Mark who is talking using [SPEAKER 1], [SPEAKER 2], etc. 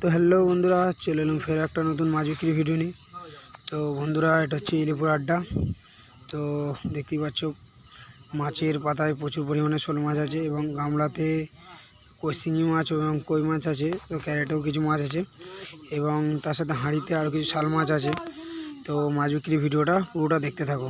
[SPEAKER 1] তো হ্যালো বন্ধুরা, চলে এলাম ফের একটা নতুন মাছ বিক্রি ভিডিও নিয়ে। তো বন্ধুরা, এটা হচ্ছে ইলিপুর আড্ডা। তো দেখতেই পাচ্ছ মাছের পাতায় প্রচুর পরিমাণে শোল মাছ আছে এবং গামলাতে শিঙি মাছ এবং কই মাছ আছে। তো ক্যারেটেও কিছু মাছ আছে এবং তার সাথে হাঁড়িতে আরও কিছু শাল মাছ আছে। তো মাছ বিক্রি ভিডিওটা পুরোটা দেখতে থাকো।